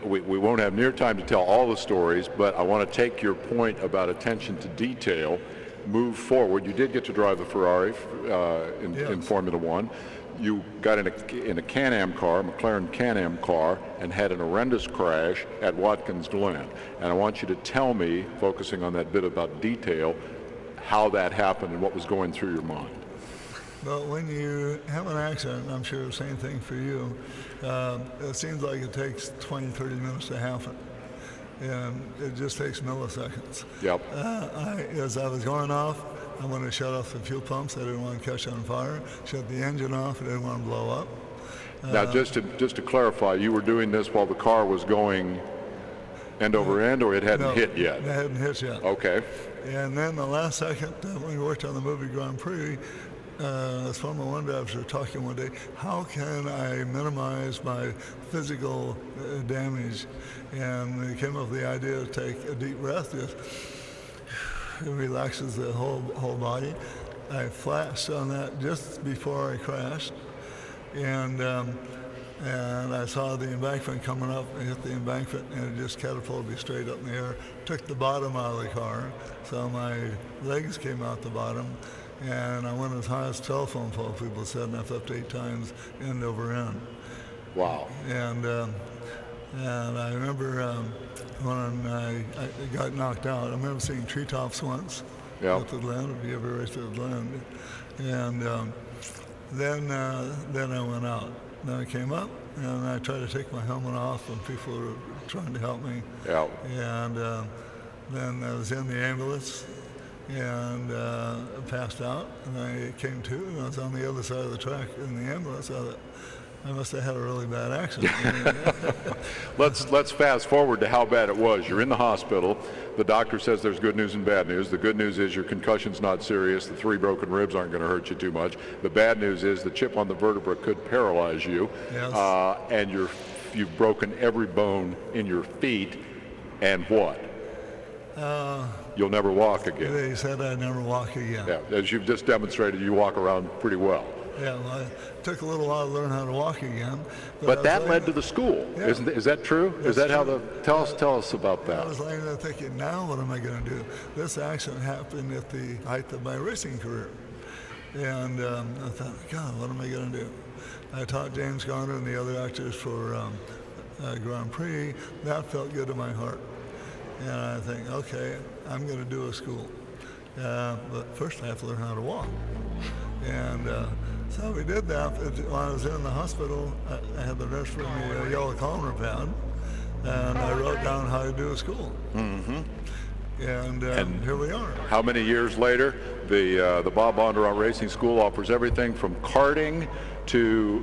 we won't have near time to tell all the stories, but I want to take your point about attention to detail, move forward. You did get to drive the Ferrari in Formula One. You got in a Can-Am car, McLaren Can-Am car, and had an horrendous crash at Watkins Glen. And I want you to tell me, focusing on that bit about detail, how that happened and what was going through your mind. Well, when you have an accident, I'm sure the same thing for you, it seems like it takes 20, 30 minutes to happen. And it just takes milliseconds. Yep. As I was going off, I wanted to shut off the fuel pumps. I didn't want to catch on fire. Shut the engine off. I didn't want to blow up. Now, just to clarify, you were doing this while the car was going end over end, or it hadn't hit yet? It hadn't hit yet. Okay. And then the last second, when we worked on the movie Grand Prix, as Formula One drivers were talking one day, how can I minimize my physical damage? And they came up with the idea to take a deep breath. It relaxes the whole body. I flashed on that just before I crashed, and I saw the embankment coming up. I hit the embankment, and it just catapulted me straight up in the air. Took the bottom out of the car, so my legs came out the bottom. And I went as high as telephone pole, people said, and I flipped 8 times end over end. Wow. And I remember when I got knocked out, I remember seeing treetops once at the Glen, if you ever raced at the Glen. And then I went out. Then I came up, and I tried to take my helmet off when people were trying to help me. Yeah. And then I was in the ambulance, and passed out, and I came to, and I was on the other side of the track in the ambulance. I thought, I must have had a really bad accident. Let's fast forward to how bad it was. You're in the hospital. The doctor says there's good news and bad news. The good news is your concussion's not serious. The 3 broken ribs aren't going to hurt you too much. The bad news is the chip on the vertebra could paralyze you. Yes. And you've broken every bone in your feet. And what? You'll never walk again. They said I'd never walk again. Yeah, as you've just demonstrated, you walk around pretty well. Yeah, well, it took a little while to learn how to walk again. But that led to the school. Yeah. Is that true? That's is that how true. tell us about that? I was laying there thinking, now what am I going to do? This accident happened at the height of my racing career. And I thought, God, what am I going to do? I taught James Garner and the other actors for Grand Prix. That felt good to my heart. And I think, okay, I'm going to do a school. But first I have to learn how to walk. And so we did that. While I was in the hospital, I had the nurse bring me a yellow calmer pad, and I wrote down how to do a school. Mm-hmm. And here we are. How many years later, the Bob Bondurant Racing School offers everything from karting to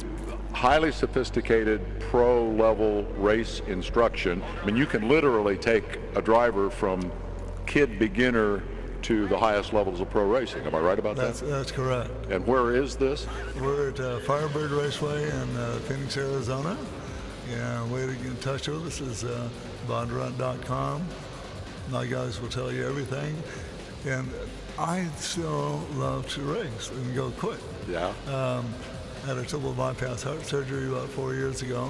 highly sophisticated pro-level race instruction. I mean, you can literally take a driver from kid beginner to the highest levels of pro racing. Am I right about that? That's correct. And where is this? We're at Firebird Raceway in Phoenix, Arizona. And way to get in touch with us is Bondurant.com. My guys will tell you everything. And I still love to race and go quick. Yeah. I had a triple bypass heart surgery about 4 years ago.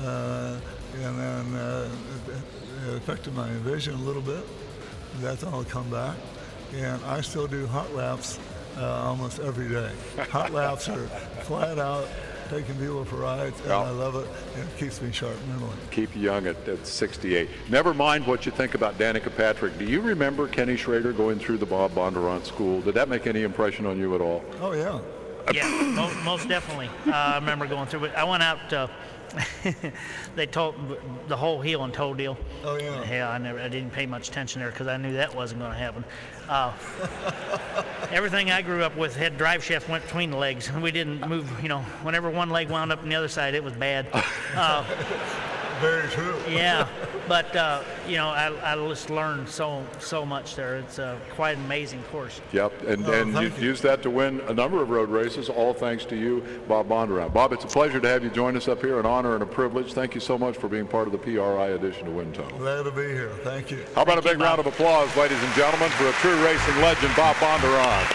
And then it affected my vision a little bit. That's all come back. And I still do hot laps almost every day. Hot laps are flat out, taking people for rides, and I love it. It keeps me sharp mentally. Keep you young at 68. Never mind what you think about Danica Patrick. Do you remember Kenny Schrader going through the Bob Bondurant School? Did that make any impression on you at all? Oh, yeah. Yeah, most definitely. I remember going through it. I went out, they told the whole heel and toe deal. Oh, yeah. Yeah, I didn't pay much attention there because I knew that wasn't going to happen. Everything I grew up with had drive shaft went between the legs. We didn't move, whenever one leg wound up on the other side, it was bad. Very true. Yeah, but I just learned so much there. It's quite an amazing course. Yep, and you used that to win a number of road races, all thanks to you, Bob Bondurant. Bob, it's a pleasure to have you join us up here, an honor and a privilege. Thank you so much for being part of the PRI edition of WindTunnel. Glad to be here. Thank you. How about a big round of applause, ladies and gentlemen, for a true racing legend, Bob Bondurant.